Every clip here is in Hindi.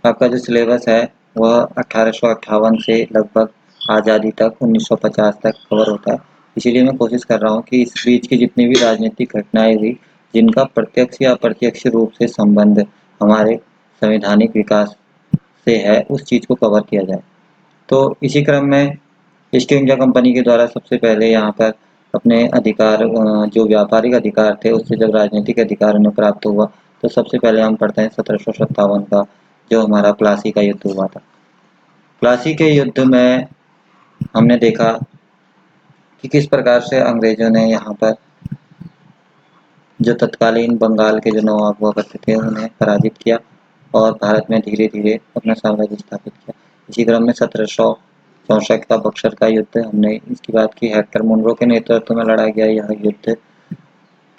आपका जो सिलेबस है वह 1858 से लगभग आज़ादी तक 1950 तक कवर होता है। इसीलिए मैं कोशिश कर रहा हूँ कि इस बीच की जितनी भी राजनीतिक घटनाएं हुई जिनका प्रत्यक्ष या अप्रत्यक्ष रूप से संबंध हमारे संवैधानिक विकास से है, उस चीज़ को कवर किया जाए। तो इसी क्रम में ईस्ट इंडिया कंपनी के द्वारा सबसे पहले यहाँ पर अपने अधिकार, जो व्यापारिक अधिकार थे उससे जब राजनीतिक अधिकार उन्हें प्राप्त हुआ, तो सबसे पहले हम पढ़ते हैं 1757 का, जो हमारा प्लासी का युद्ध हुआ था। प्लासी के युद्ध में हमने देखा कि किस प्रकार से अंग्रेजों ने यहाँ पर जो तत्कालीन बंगाल के जो नवाब हुआ करते थे उन्हें पराजित किया और भारत में धीरे धीरे अपना साम्राज्य स्थापित किया। इसी क्रम में 1764 का बक्सर का युद्ध, हमने इसकी बात की। हेक्टर मुनरो के नेतृत्व में लड़ा गया यह युद्ध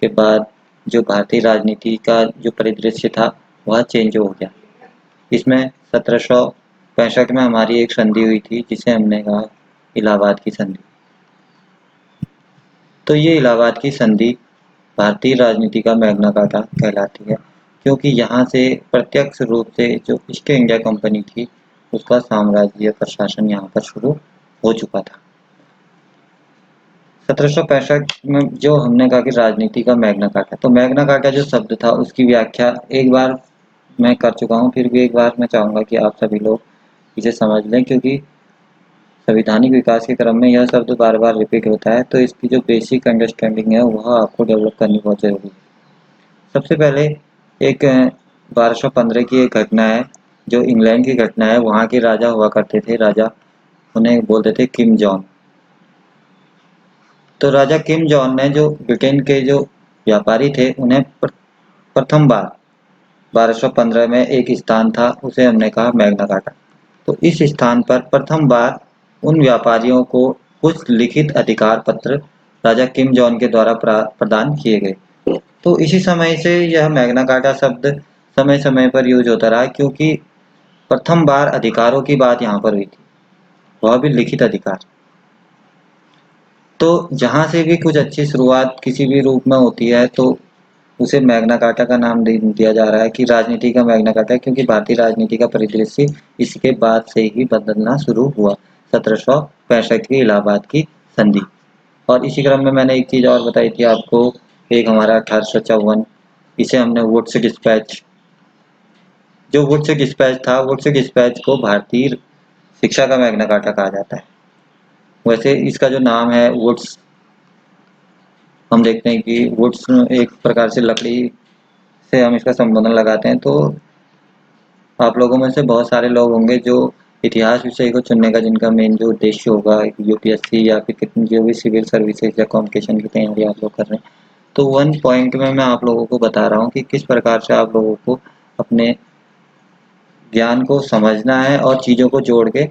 के बाद जो भारतीय राजनीति का जो परिदृश्य था वह चेंज हो गया। इसमें 1765 में हमारी एक संधि हुई थी जिसे हमने कहा इलाहाबाद की संधि। तो ये इलाहाबाद की संधि भारतीय राजनीति का मैग्ना कार्टा कहलाती है, क्योंकि यहाँ से प्रत्यक्ष रूप से जो ईस्ट इंडिया कंपनी थी उसका साम्राज्य प्रशासन यहाँ पर शुरू हो चुका था। 1765 में जो हमने कहा कि राजनीति का मैग्ना कार्टा, तो मैग्ना कार्टा जो शब्द था उसकी व्याख्या एक बार मैं कर चुका हूँ, फिर भी एक बार मैं चाहूँगा कि आप सभी लोग इसे समझ लें, क्योंकि संवैधानिक विकास के क्रम में यह शब्द बार बार रिपीट होता है, तो इसकी जो बेसिक अंडरस्टैंडिंग है वह आपको डेवलप करनी बहुत जरूरी है। सबसे पहले एक 1215 की एक घटना है, जो इंग्लैंड की घटना है। वहाँ के राजा हुआ करते थे, राजा उन्हें बोलते थे किंग जॉन। तो राजा किंग जॉन ने जो ब्रिटेन के जो व्यापारी थे उन्हें प्रथम बार 1215 में एक स्थान था, उसे हमने कहा मैग्ना कार्टा। तो इस स्थान पर प्रथम बार उन व्यापारियों को कुछ लिखित अधिकार पत्र राजा किम जॉन के द्वारा प्रदान किए गए। तो इसी समय से यह मैग्ना कार्टा शब्द समय समय पर यूज होता रहा, क्योंकि प्रथम बार अधिकारों की बात यहाँ पर हुई थी, वह भी लिखित अधिकार। तो जहाँ से भी कुछ अच्छी शुरुआत किसी भी रूप में होती है तो उसे मैग्ना कार्टा का नाम दिया जा रहा है कि राजनीति का मैग्ना कार्टा है, क्योंकि भारतीय राजनीति का परिदृश्य इसके बाद से ही बदलना शुरू हुआ, 1765 की इलाहाबाद की संधि। और इसी क्रम में मैंने एक चीज़ और बताई थी आपको, एक हमारा 1854, इसे हमने वुड्स डिस्पैच, जो वुड्स डिस्पैच था, वुड्स डिस्पैच को भारतीय शिक्षा का मैग्ना कार्टा कहा जाता है। वैसे इसका जो नाम है वुड्स, हम देखते हैं कि वुड्स एक प्रकार से लकड़ी से हम इसका संबोधन लगाते हैं। तो आप लोगों में से बहुत सारे लोग होंगे जो इतिहास विषय को चुनने का जिनका मेन जो उद्देश्य होगा यूपीएससी या फिर कितनी जो भी सिविल सर्विसेज या कॉम्पिटिशन की तैयारी आप लोग कर रहे हैं, तो वन पॉइंट में मैं आप लोगों को बता रहा हूँ कि किस प्रकार से आप लोगों को अपने ज्ञान को समझना है और चीज़ों को जोड़ के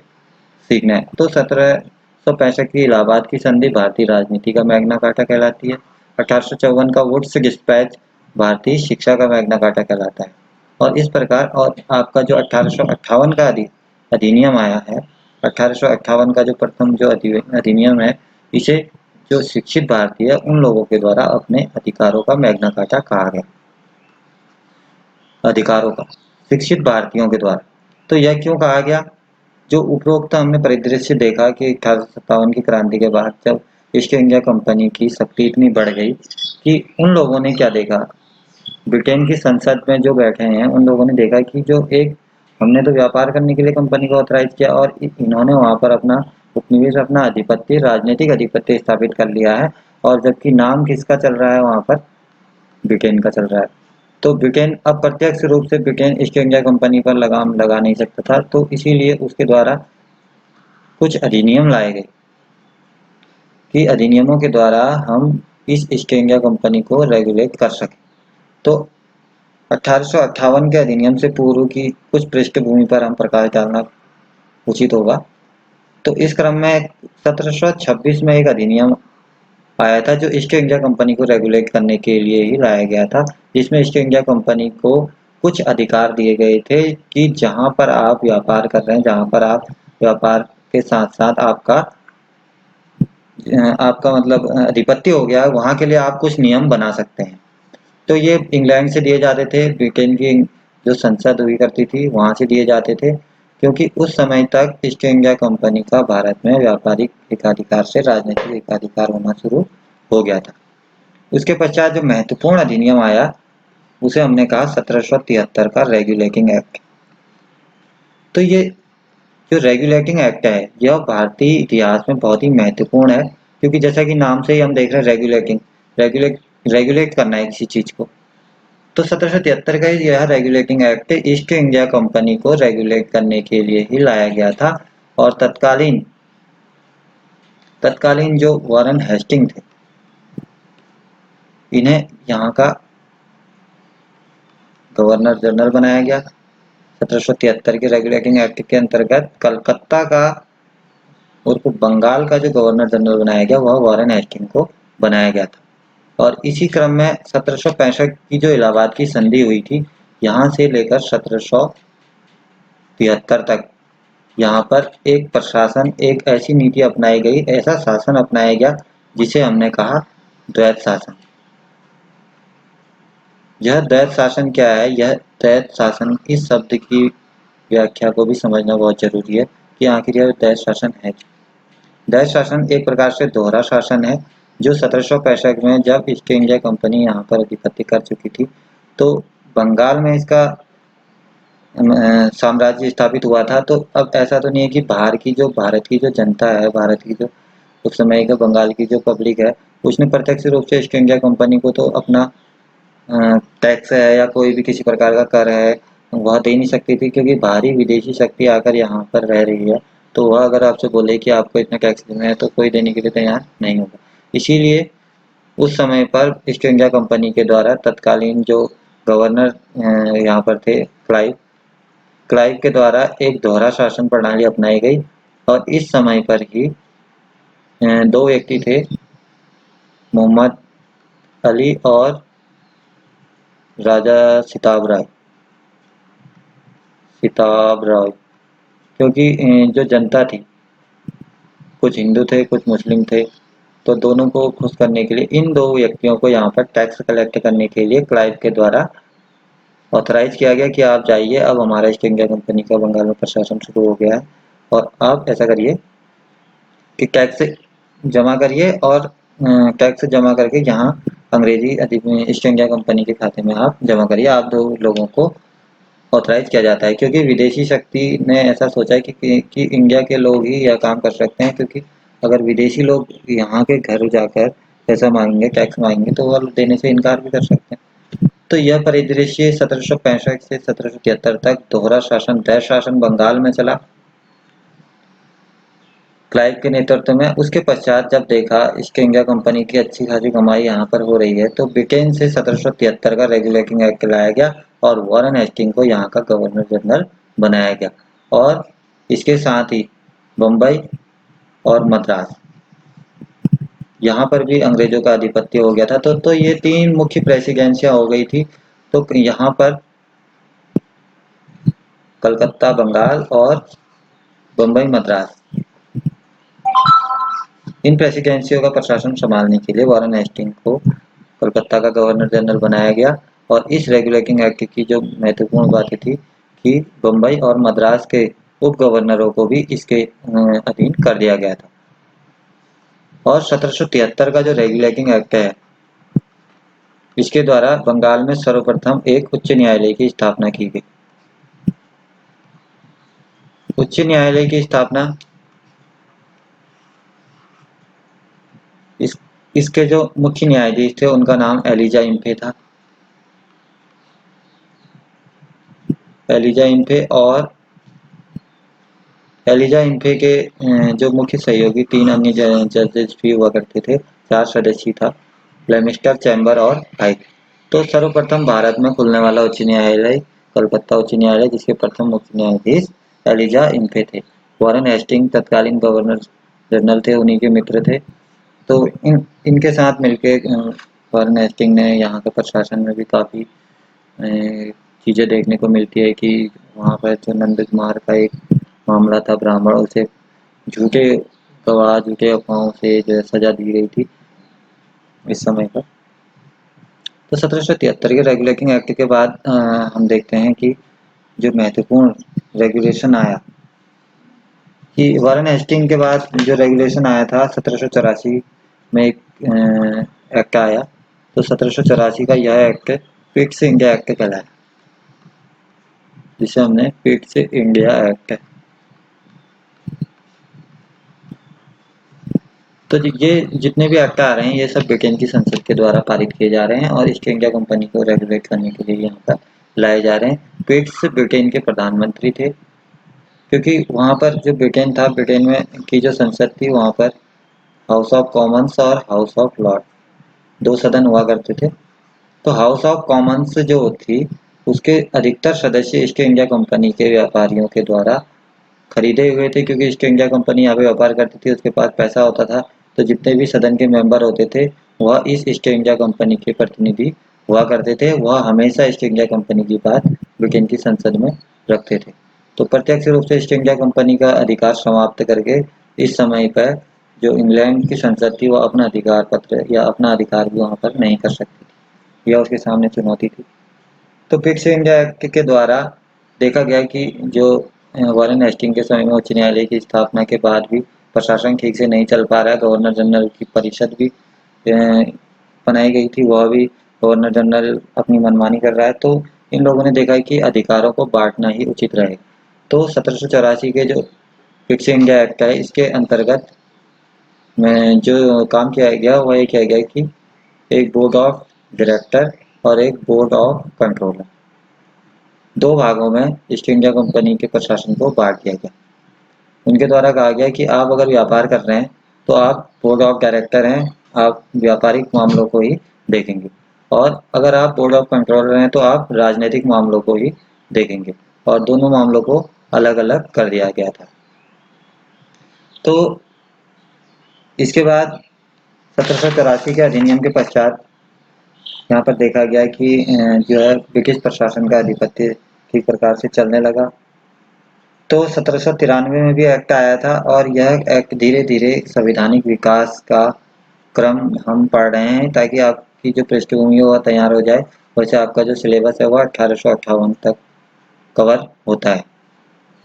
सीखना है। तो 1765 की इलाहाबाद की संधि भारतीय राजनीति का मैग्ना कार्टा कहलाती है। 1854 का वुड्स डिस्पैच भारतीय शिक्षा का मैग्ना कार्टा कहलाता है। और इस प्रकार, और आपका जो 1858 का अधिनियम आया है, 1858 का जो प्रथम जो अधिनियम है, इसे जो शिक्षित भारतीय उन लोगों के द्वारा अपने अधिकारों का मैग्ना कार्टा कहा गया, अधिकारों का, शिक्षित भारतीयों के द्वारा। तो यह क्यों कहा गया? जो उपरोक्त हमने परिदृश्य देखा कि 1857 की क्रांति के बाद जब ईस्ट इंडिया कंपनी की शक्ति इतनी बढ़ गई कि उन लोगों ने क्या देखा, ब्रिटेन की संसद में जो बैठे हैं उन लोगों ने देखा कि जो एक, हमने तो व्यापार करने के लिए कंपनी को ऑथराइज किया और इन्होंने वहां पर अपना उपनिवेश, अपना अधिपत्य, राजनीतिक अधिपत्य स्थापित कर लिया है, और जबकि नाम किसका चल रहा है वहां पर, ब्रिटेन का चल रहा है। तो ब्रिटेन अब प्रत्यक्ष रूप से ब्रिटेन ईस्ट इंडिया कंपनी पर लगाम लगा नहीं सकता था, तो इसीलिए उसके द्वारा कुछ अधिनियम लाए गए कि अधिनियमों के द्वारा हम इस ईस्ट इंडिया कंपनी को रेगुलेट कर सकें। तो 1858 के अधिनियम से पूर्व की कुछ पृष्ठभूमि पर हम प्रकाश डालना उचित होगा। तो इस क्रम में 1726 में एक अधिनियम आया था जो ईस्ट इंडिया कंपनी को रेगुलेट करने के लिए ही लाया गया था, जिसमें ईस्ट इंडिया कंपनी को कुछ अधिकार दिए गए थे कि जहां पर आप व्यापार कर रहे हैं, जहां पर आप व्यापार के साथ साथ आपका आपका मतलब अधिपत्य हो गया, वहां के लिए आप कुछ नियम बना सकते हैं। तो ये इंग्लैंड से दिए जाते थे, ब्रिटेन की जो संसद हुई करती थी वहां से दिए जाते थे, क्योंकि उस समय तक ईस्ट इंडिया कंपनी का भारत में व्यापारिक एकाधिकार से राजनीतिक एकाधिकार होना शुरू हो गया था। उसके पश्चात जो महत्वपूर्ण अधिनियम आया उसे हमने कहा 1773 का रेगुलेटिंग एक्ट। तो ये जो रेगुलेटिंग एक्ट है यह भारतीय इतिहास में बहुत ही महत्वपूर्ण है, क्योंकि जैसा कि नाम से ही हम देख रहे हैं रेगुलेटिंग, रेगुलेट करना है किसी चीज को। तो 1773 का यह regulating act east India company को रेगुलेट करने के लिए ही लाया गया था। और तत्कालीन तत्कालीन जो वारन हेस्टिंग थे, इन्हें यहाँ का गवर्नर जनरल बनाया गया। 1773 के रेगुलेटिंग एक्ट के अंतर्गत कलकत्ता का उर्फ बंगाल का जो गवर्नर जनरल बनाया गया वह वारन हेस्टिंग को बनाया गया था। और इसी क्रम में 1765 की जो इलाहाबाद की संधि हुई थी, यहाँ से लेकर 1773 तक यहाँ पर एक प्रशासन, एक ऐसी नीति अपनाई गई, ऐसा शासन अपनाया गया जिसे हमने कहा द्वैत शासन। यह द्वैत शासन क्या है? यह द्वैत शासन, इस शब्द की व्याख्या को भी समझना बहुत जरूरी है कि आखिर यह द्वैत शासन है। द्वैत शासन एक प्रकार से दोहरा शासन है, जो 1765 में जब ईस्ट इंडिया कंपनी यहाँ पर अधिपत्य कर चुकी थी, तो बंगाल में इसका साम्राज्य स्थापित हुआ था। तो अब ऐसा तो नहीं है कि बाहर की जो भारत की जो जनता है, भारत की जो उस समय का बंगाल की जो पब्लिक है, उसने प्रत्यक्ष रूप से ईस्ट इंडिया कंपनी को तो अपना टैक्स है या कोई भी किसी प्रकार का कर है वह दे नहीं सकती थी, क्योंकि बाहरी विदेशी शक्ति आकर यहाँ पर रह रही है। तो वह अगर आपसे बोले कि आपको इतना टैक्स देना है तो कोई देने के लिए तैयार नहीं होगा। इसीलिए उस समय पर ईस्ट इंडिया कंपनी के द्वारा तत्कालीन जो गवर्नर यहाँ पर थे, क्लाइव के द्वारा एक दोहरा शासन प्रणाली अपनाई गई। और इस समय पर ही दो व्यक्ति थे, मोहम्मद अली और राजा सिताब राय, क्योंकि जो जनता थी, कुछ हिंदू थे कुछ मुस्लिम थे, तो दोनों को खुश करने के लिए इन दो व्यक्तियों को यहाँ पर टैक्स कलेक्ट करने के लिए क्लाइव के द्वारा ऑथराइज किया गया कि आप जाइए, अब हमारा ईस्ट इंडिया कंपनी का बंगाल में प्रशासन शुरू हो गया है और आप ऐसा करिए कि टैक्स जमा करिए और टैक्स जमा करके यहाँ अंग्रेजी ईस्ट इंडिया कंपनी के खाते में आप जमा करिए। आप दो लोगों को ऑथराइज किया जाता है, क्योंकि विदेशी शक्ति ने ऐसा सोचा है कि इंडिया के लोग ही यह काम कर सकते हैं, क्योंकि अगर विदेशी लोग यहाँ के घर जाकर पैसा मांगेंगे, टैक्स मांगेंगे, तो वह देने से इनकार भी कर सकते हैं। तो यह परिदृश्य 1765 से 1773 तक दोहरा शासन, द्वैत शासन बंगाल में चला क्लाइव के नेतृत्व में। उसके पश्चात जब देखा ईस्ट इंडिया कंपनी की अच्छी खासी कमाई यहाँ पर हो रही है, तो ब्रिटेन से 1773 का रेगुलेटिंग एक्ट लाया गया और वॉरेन हेस्टिंग को यहाँ का गवर्नर जनरल बनाया गया। और इसके साथ ही बम्बई और मद्रास, यहाँ पर भी अंग्रेजों का आधिपत्य हो गया था। तो ये तीन मुख्य प्रेसिडेंसियां हो गई थी। तो यहाँ पर कलकत्ता बंगाल और बम्बई मद्रास, इन प्रेसिडेंसियों का प्रशासन संभालने के लिए वॉरेन हेस्टिंग को कलकत्ता का गवर्नर जनरल बनाया गया। और इस रेगुलेटिंग एक्ट की जो महत्वपूर्ण बातें थी कि बम्बई और मद्रास के उप गवर्नरों को भी इसके अधीन कर दिया गया था। और 1773 का जो रेगुलेटिंग एक्ट है, इसके द्वारा बंगाल में सर्वप्रथम एक उच्च न्यायालय की स्थापना की गई। उच्च न्यायालय की स्थापना इसके जो मुख्य न्यायाधीश थे उनका नाम एलिजा इम्फे था। एलिजा इम्फे और एलिजा इम्फे के जो मुख्य सहयोगी तीन अन्य जजेस भी हुआ करते थे। 4 सदस्य था, लेमिस्टर, चैम्बर और हाई। तो सर्वप्रथम भारत में खुलने वाला उच्च न्यायालय कलकत्ता उच्च न्यायालय, जिसके प्रथम मुख्य न्यायाधीश एलिजा इम्फे थे। वॉरेन हेस्टिंग तत्कालीन गवर्नर जनरल थे, उन्हीं के मित्र थे। तो इनके साथ मिलके वॉरेन हेस्टिंग ने यहाँ के प्रशासन में भी काफ़ी चीज़ें देखने को मिलती है कि वहाँ पर जो नंद कुमार का एक मामला था, ब्राह्मण, उसे झूठे गवाह, झूठे अफवाहों से जो है सजा दी गई थी इस समय पर। तो 1773 के रेगुलेटिंग एक्ट के बाद हम देखते हैं कि जो महत्वपूर्ण रेगुलेशन आया कि वारेन हेस्टिंग के बाद जो रेगुलेशन आया था 1784 में एक एक्ट आया। तो 1784 का यह एक्ट पिट्स इंडिया एक्ट कहलाया, जिसे हमने पिट्स इंडिया एक्ट। तो ये जितने भी एक्ट आ रहे हैं ये सब ब्रिटेन की संसद के द्वारा पारित किए जा रहे हैं और ईस्ट इंडिया कंपनी को रेगुलेट करने के लिए यहाँ पर लाए जा रहे हैं। पिट्स ब्रिटेन के प्रधानमंत्री थे, क्योंकि वहाँ पर जो ब्रिटेन था, ब्रिटेन में की जो संसद थी वहाँ पर हाउस ऑफ कॉमन्स और हाउस ऑफ लॉर्ड दो सदन हुआ करते थे। तो हाउस ऑफ कॉमन्स जो थी उसके अधिकतर सदस्य ईस्ट इंडिया कंपनी के व्यापारियों के द्वारा खरीदे हुए थे, क्योंकि ईस्ट इंडिया कंपनी यहाँ पे व्यापार करती थी, उसके पास पैसा होता था। तो जितने भी सदन के मेंबर होते थे वह इस ईस्ट इंडिया कंपनी के प्रतिनिधि हुआ करते थे। वह हमेशा ईस्ट इंडिया कंपनी की बात ब्रिटेन की संसद में रखते थे। तो प्रत्यक्ष रूप से ईस्ट इंडिया कंपनी का अधिकार समाप्त करके इस समय पर जो इंग्लैंड की संसद थी वह अपना अधिकार पत्र या अपना अधिकार भी वहाँ पर नहीं कर सकती थी, यह उसके सामने चुनौती थी। तो फिक्स इंडिया एक्ट के द्वारा देखा गया कि जो वारेन हेस्टिंग के समय में उच्च न्यायालय की स्थापना के बाद भी प्रशासन ठीक से नहीं चल पा रहा है। गवर्नर जनरल की परिषद भी बनाई गई थी, वह भी गवर्नर जनरल अपनी मनमानी कर रहा है। तो इन लोगों ने देखा कि अधिकारों को बांटना ही उचित रहेगा। तो 1784 के जो फिक्स इंडिया एक्ट है इसके अंतर्गत में जो काम किया गया वह ये किया गया कि एक बोर्ड ऑफ डायरेक्टर और एक बोर्ड ऑफ कंट्रोलर, दो भागों में ईस्ट इंडिया कंपनी के प्रशासन को बांट दिया गया। उनके द्वारा कहा गया कि आप अगर व्यापार कर रहे हैं तो आप बोर्ड ऑफ डायरेक्टर हैं, आप व्यापारिक मामलों को ही देखेंगे, और अगर आप बोर्ड ऑफ कंट्रोलर हैं तो आप राजनीतिक मामलों को ही देखेंगे, और दोनों मामलों को अलग अलग कर दिया गया था। तो इसके बाद 1784 के अधिनियम के पश्चात यहाँ पर देखा गया कि जो है ब्रिटिश प्रशासन का आधिपत्य ठीक प्रकार से चलने लगा। तो 1793 में भी एक्ट आया था और यह एक्ट धीरे धीरे संवैधानिक विकास का क्रम हम पढ़ रहे हैं, ताकि आपकी जो पृष्ठभूमि वह तैयार हो जाए। वैसे आपका जो सिलेबस है वह 1858 तक कवर होता है,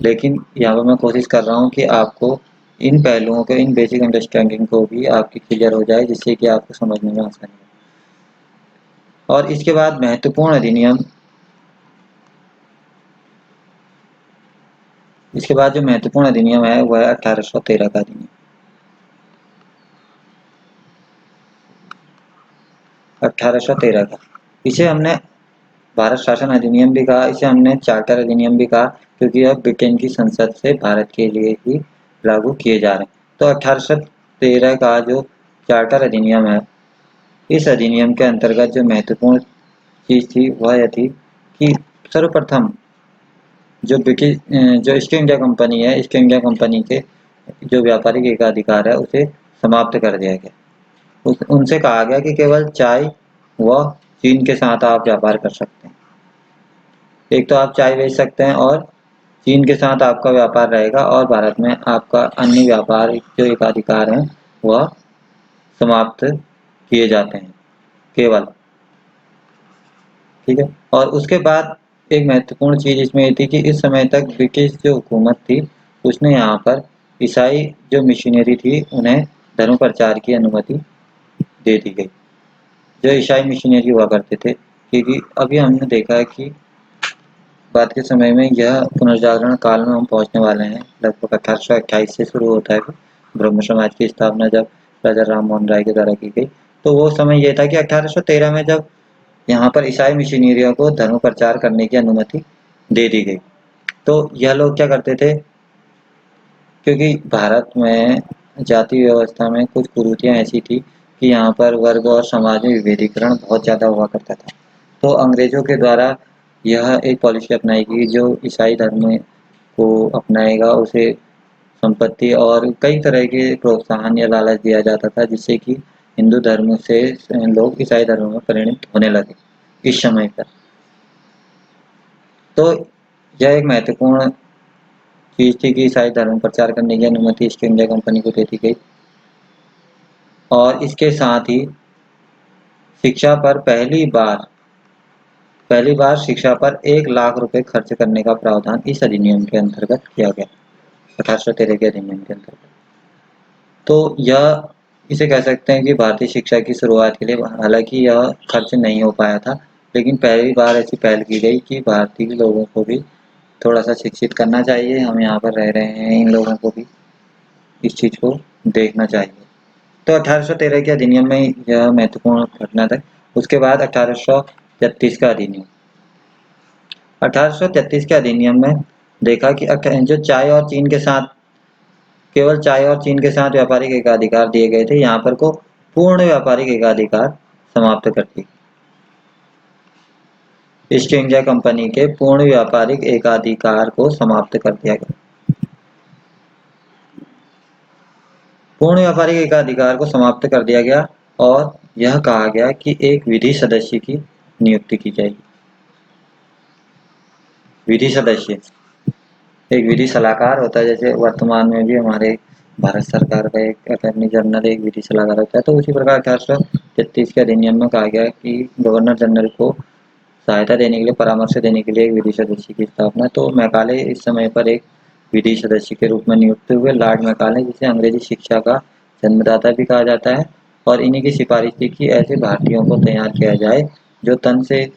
लेकिन यहाँ पर मैं कोशिश कर रहा हूँ कि आपको इन पहलुओं को, इन बेसिक अंडरस्टैंडिंग को भी आपकी क्लियर हो जाए, जिससे कि आपको समझने में आसानी हो। और इसके बाद महत्वपूर्ण अधिनियम, इसके बाद जो महत्वपूर्ण अधिनियम है वह है 1813 का अधिनियम। 1813 का, इसे हमने भारत शासन अधिनियम भी कहा, इसे हमने चार्टर अधिनियम भी कहा, क्योंकि यह ब्रिटेन की संसद से भारत के लिए ही लागू किए जा रहे हैं। तो 1813 का जो चार्टर अधिनियम है, इस अधिनियम के अंतर्गत जो महत्वपूर्ण चीज थी वह यह थी कि सर्वप्रथम जो ब्रिटिश जो ईस्ट इंडिया कंपनी है, ईस्ट इंडिया कंपनी के जो व्यापारिक एकाधिकार है उसे समाप्त कर दिया गया। उनसे कहा गया कि केवल चाय व चीन के साथ आप व्यापार कर सकते हैं। एक तो आप चाय बेच सकते हैं और चीन के साथ आपका व्यापार रहेगा, और भारत में आपका अन्य व्यापार जो एकाधिकार हैं वह समाप्त किए जाते हैं केवल। ठीक है। और उसके बाद एक महत्वपूर्ण चीज इसमें ये थी कि इस समय तक ब्रिटिश जो हुकूमत थी उसने यहाँ पर ईसाई जो मिशनरी थी उन्हें धर्म प्रचार की अनुमति दे दी गई, जो ईसाई मिशनरी हुआ करते थे। क्योंकि अभी हमने देखा है कि बाद के समय में यह पुनर्जागरण काल में हम पहुंचने वाले हैं। लगभग 1828 से शुरू होता है ब्रह्म समाज की स्थापना जब राजा राम मोहन राय के द्वारा की गई। तो वो समय ये था कि 1813 में जब यहाँ पर ईसाई मिशनरियों को धर्म प्रचार करने की अनुमति दे दी गई। तो यह लोग क्या करते थे, क्योंकि भारत में जाति व्यवस्था में कुछ कुरीतियाँ ऐसी थी कि यहाँ पर वर्ग और समाज में विभेदीकरण बहुत ज़्यादा हुआ करता था। तो अंग्रेजों के द्वारा यह एक पॉलिसी अपनाई गई, जो ईसाई धर्म को अपनाएगा उसे संपत्ति और कई तरह के प्रोत्साहन या लालच दिया जाता था, जिससे कि हिंदू धर्म से लोग ईसाई धर्म में परिणत होने लगे इस समय पर। तो यह एक महत्वपूर्ण चीज थी कि ईसाई धर्म प्रचार करने की अनुमति ईस्ट इंडिया कंपनी को दे दी गई। और इसके साथ ही शिक्षा पर पहली बार शिक्षा पर 1 लाख रुपए खर्च करने का प्रावधान इस अधिनियम के अंतर्गत किया गया, 1813 के अधिनियम के अंतर्गत। तो यह इसे कह सकते हैं कि भारतीय शिक्षा की शुरुआत के लिए, हालांकि यह खर्च नहीं हो पाया था, लेकिन पहली बार ऐसी पहल की गई कि भारतीय लोगों को भी थोड़ा सा शिक्षित करना चाहिए, हम यहाँ पर रह रहे हैं, इन लोगों को भी इस चीज़ को देखना चाहिए। तो 1813 के अधिनियम में यह महत्वपूर्ण घटना था। उसके बाद 1833 का अधिनियम, 1833 के अधिनियम में देखा कि जो चाय और चीन के साथ, केवल चाय और चीन के साथ व्यापारिक एकाधिकार दिए गए थे, यहाँ पर को पूर्ण व्यापारिक एकाधिकार समाप्त कर दी। ईस्ट इंडिया कंपनी के पूर्ण व्यापारिक एकाधिकार को समाप्त कर दिया गया। पूर्ण व्यापारिक एकाधिकार को समाप्त कर दिया गया और यह कहा गया कि एक विधि सदस्य की नियुक्ति की जाएगी। विधि सदस्य एक विधि सलाहकार होता है, जैसे वर्तमान में भी हमारे भारत सरकार का एक अटॉर्नी जनरल एक विधि सलाहकार होता है, तो उसी प्रकार 1833 के अधिनियम में कहा गया कि गवर्नर जनरल को सहायता देने के लिए, परामर्श देने के लिए एक विधि सदस्य की स्थापना। तो मैकाले इस समय पर एक विधि सदस्य के रूप में नियुक्त हुए, लॉर्ड मैकाले, जिसे अंग्रेजी शिक्षा का जन्मदाता भी कहा जाता है, और इन्हीं की सिफारिश थी कि ऐसे भारतीयों को तैयार किया जाए जो तन से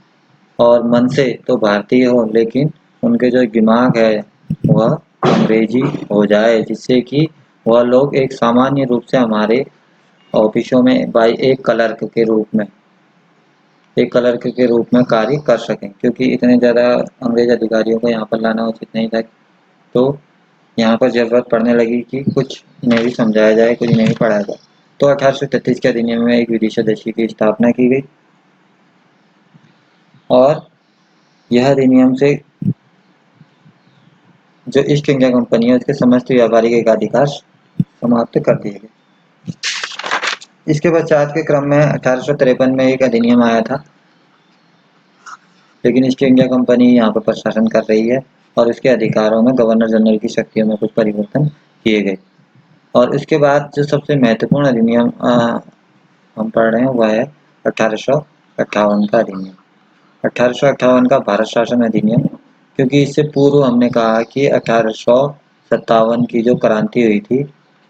और मन से तो भारतीय हो, लेकिन उनके जो दिमाग है वह अंग्रेजी हो जाए, जिससे कि वह लोग एक सामान्य रूप से हमारे ऑफिसों में बाई एक क्लर्क के रूप में कार्य कर सकें, क्योंकि इतने ज़्यादा अंग्रेज अधिकारियों को यहाँ पर लाना उचित नहीं था। तो यहाँ पर ज़रूरत पड़ने लगी कि कुछ इन्हें भी समझाया जाए, कुछ इन्हें भी पढ़ाया जाए। तो 1833 के अधिनियम में एक विधि सदस्य की स्थापना की गई और यह अधिनियम से जो ईस्ट इंडिया कंपनी है उसके समस्त व्यापारिक एकाधिकार समाप्त कर दिए गए। इसके पश्चात के क्रम में 1853 में एक अधिनियम आया था, लेकिन ईस्ट इंडिया कंपनी यहाँ पर प्रशासन कर रही है और उसके अधिकारों में गवर्नर जनरल की शक्तियों में कुछ परिवर्तन किए गए। और उसके बाद जो सबसे महत्वपूर्ण अधिनियम हम पढ़ रहे हैं वह है 1858 का अधिनियम, 1858 का भारत शासन अधिनियम, क्योंकि इससे पूर्व हमने कहा कि 1857 की जो क्रांति हुई थी,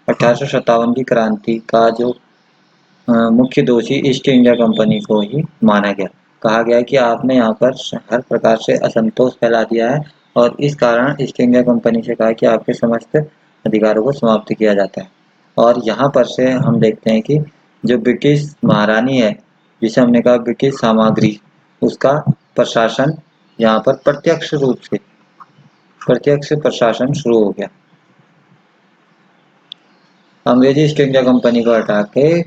1857 की क्रांति का जो मुख्य दोषी ईस्ट इंडिया कंपनी को ही माना गया। कहा गया कि आपने यहाँ पर हर प्रकार से असंतोष फैला दिया है और इस कारण ईस्ट इंडिया कंपनी से कहा कि आपके समस्त अधिकारों को समाप्त किया जाता है। और यहाँ पर से हम देखते हैं कि जो ब्रिटिश महारानी है, जिसे हमने कहा ब्रिटिश सामग्री, उसका प्रशासन यहाँ पर प्रत्यक्ष प्रशासन शुरू हो गया। अंग्रेजी ईस्ट इंडिया कंपनी को हटा के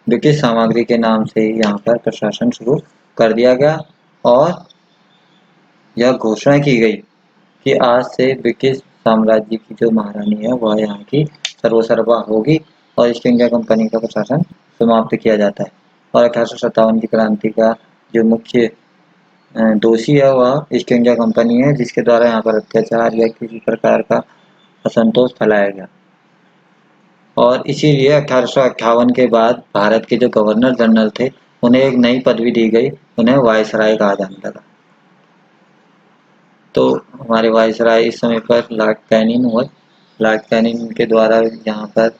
ब्रिटिश सामग्री के नाम से यहाँ पर प्रशासन शुरू कर दिया गया और यह घोषणा की गई कि आज से ब्रिटिश साम्राज्य की जो महारानी है वह यहाँ की सर्वसर्वा होगी और ईस्ट इंडिया कंपनी का प्रशासन समाप्त किया जाता है। और 1857 की क्रांति का जो मुख्य दोषी है वह ईस्ट इंडिया कंपनी है, जिसके द्वारा यहाँ पर अत्याचार या किसी प्रकार का असंतोष फैलाया गया। और इसीलिए 1858 के बाद भारत के जो गवर्नर जनरल थे उन्हें एक नई पदवी दी गई, उन्हें वायसराय कहा जाने लगा। तो हमारे वायसराय इस समय पर लॉर्ड कैनिंग हुए, लॉर्ड कैनिंग के द्वारा यहाँ पर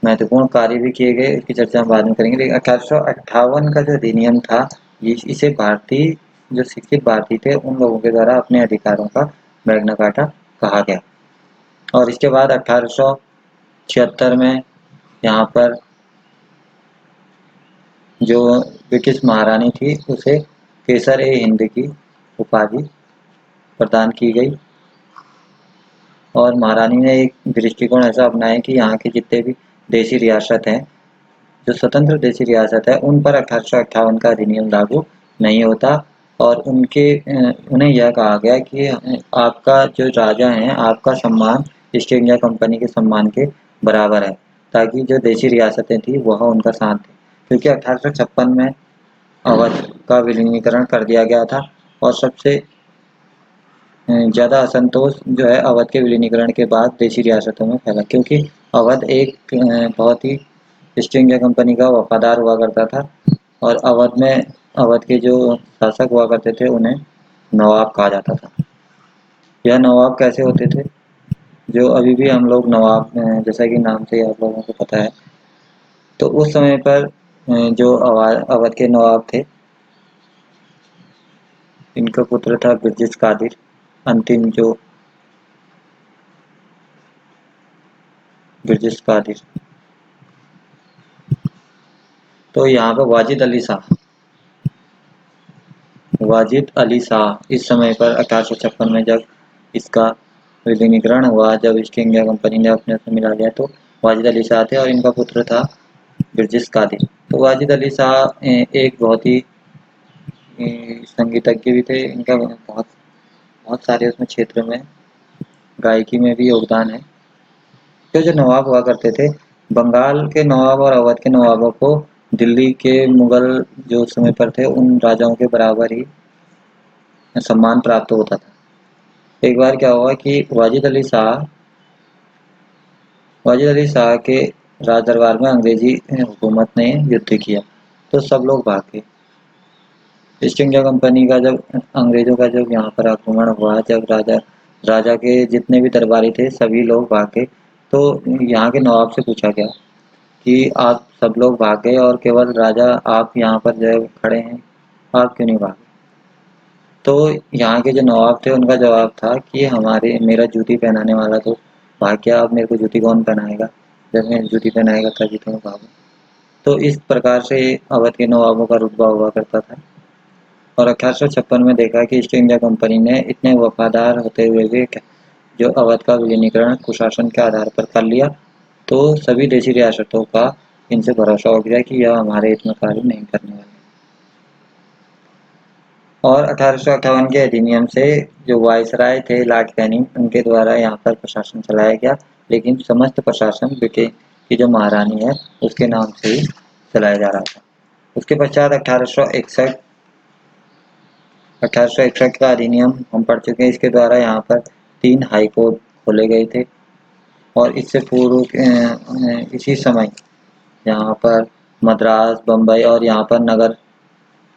महत्वपूर्ण कार्य भी किए गए, इसकी चर्चा हम बाद में करेंगे। लेकिन 1858 का जो अधिनियम था, इसे भारतीय जो शिक्षित भारतीय थे उन लोगों के द्वारा अपने अधिकारों का मैग्ना कार्टा कहा गया। और इसके बाद 1876 में यहाँ पर जो ब्रिटिश महारानी थी उसे केसर ए हिंद की उपाधि प्रदान की गई और महारानी ने एक दृष्टिकोण ऐसा अपनाया कि यहाँ के जितने भी देशी रियासत हैं, जो स्वतंत्र देशी रियासत है, उन पर 1858 का अधिनियम लागू नहीं होता और उन्हें यह कहा गया कि आपका जो राजा है, आपका सम्मान ईस्ट इंडिया कंपनी के सम्मान के बराबर है, ताकि जो देशी रियासतें थी वह उनका साथ थे। क्योंकि 1856 में अवध का विलीनीकरण कर दिया गया था और सबसे ज़्यादा असंतोष जो है अवध के विलीनीकरण के बाद देशी रियासतों में फैला, क्योंकि अवध एक बहुत ही ईस्ट इंडिया कंपनी का वफादार हुआ करता था और अवध के जो शासक हुआ करते थे उन्हें नवाब कहा जाता था। यह नवाब कैसे होते थे? जो अभी भी हम लोग नवाब जैसा कि नाम से आप लोगों को पता है, तो उस समय पर जो अवध के नवाब थे, इनका पुत्र था बिरजिस कादिर, अंतिम जो बिरजिस कादिर। तो यहाँ पे वाजिद अली शाह इस समय पर 1856 में जब इसका विलीनीकरण हुआ, जब ईस्ट इंडिया कंपनी ने अपने से मिला लिया, तो वाजिद अली शाह थे और इनका पुत्र था बिरजिस कादिर। तो वाजिद अली शाह एक बहुत ही संगीतज्ञ भी थे। इनका बहुत बहुत सारे उसमें क्षेत्र में गायकी में भी योगदान है। तो जो नवाब हुआ करते थे, बंगाल के नवाब और अवध के नवाबों को दिल्ली के मुगल जो उस समय पर थे उन राजाओं के बराबर ही सम्मान प्राप्त होता था। एक बार क्या हुआ कि वाजिद अली शाह के राज दरबार में अंग्रेजी हुकूमत ने युद्ध किया, तो सब लोग भाग गए। ईस्ट इंडिया कंपनी का जब अंग्रेजों का जब यहाँ पर आक्रमण हुआ, जब राजा के जितने भी दरबारी थे सभी लोग भाग गए, तो यहाँ के नवाब से पूछा गया कि आप सब लोग भाग गए और केवल राजा आप यहाँ पर जो खड़े हैं, आप क्यों नहीं भागे? तो यहाँ के जो नवाब थे उनका जवाब था कि हमारे मेरा जूती पहनाने वाला तो भाग गया, अब मेरे को जूती कौन पहनाएगा? जब मैं जूती पहनाएगा तभी तो मैं भागूं। तो इस प्रकार से अवध के नवाबों का रुतबा हुआ करता था। और 1856 में देखा कि ईस्ट इंडिया कंपनी ने इतने वफादार होते हुए भी जो अवध का विलीनीकरण कुशासन के आधार पर कर लिया, तो सभी देशी रियासतों का इनसे भरोसा हो गया कि यह हमारे हित में कार्य नहीं करने वाले। और 1858 के अधिनियम से जो वायसराय थे लॉर्ड कैनिंग, उनके द्वारा यहाँ पर प्रशासन चलाया गया, लेकिन समस्त प्रशासन ब्रिटेन की जो महारानी है उसके नाम से ही चलाया जा रहा था। उसके पश्चात 1861 का अधिनियम हम पढ़ चुके हैं। इसके द्वारा यहाँ पर 3 हाई कोर्ट खोले गए थे और इससे पूर्व इसी समय यहाँ पर मद्रास, बम्बई और यहाँ पर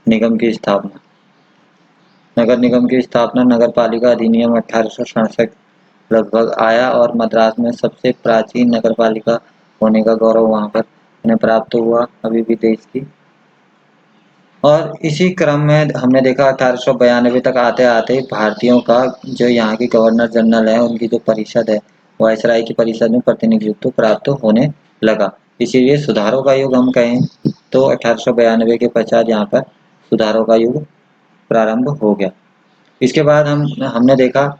निगम की स्थापना नगर निगम की स्थापना नगर पालिका अधिनियम 1867 लगभग आया और मद्रास में सबसे प्राचीन नगर पालिका होने का गौरव वहाँ पर उन्हें प्राप्त हुआ अभी भी देश की। और इसी क्रम में हमने देखा 1892 तक आते आते भारतीयों का जो यहाँ की गवर्नर जनरल है उनकी जो परिषद है, वायसराय की परिषद में प्रतिनिधित्व प्राप्त होने लगा। इसीलिए सुधारों का युग हम कहें तो 1892 के पश्चात यहाँ पर सुधारों का युग प्रारंभ हो गया। इसके बाद हमने देखा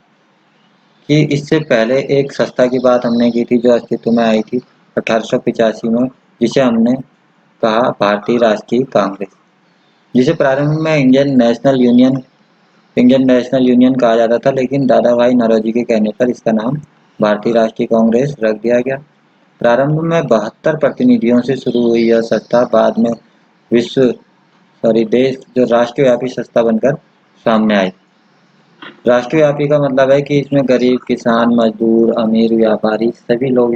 कि इससे पहले एक संस्था की बात हमने की थी जो अस्तित्व में आई थी 1885 में, जिसे हमने कहा भारतीय राष्ट्रीय कांग्रेस, जिसे प्रारंभ में इंडियन नेशनल यूनियन कहा जाता था, लेकिन दादा भाई नौरोजी के कहने पर इसका नाम भारतीय राष्ट्रीय कांग्रेस रख दिया गया। प्रारंभ में 72 प्रतिनिधियों से शुरू हुई यह संस्था बाद में देश जो राष्ट्रव्यापी संस्था बनकर सामने आई। राष्ट्रव्यापी का मतलब है कि इसमें गरीब, किसान, मजदूर, अमीर, व्यापारी सभी लोग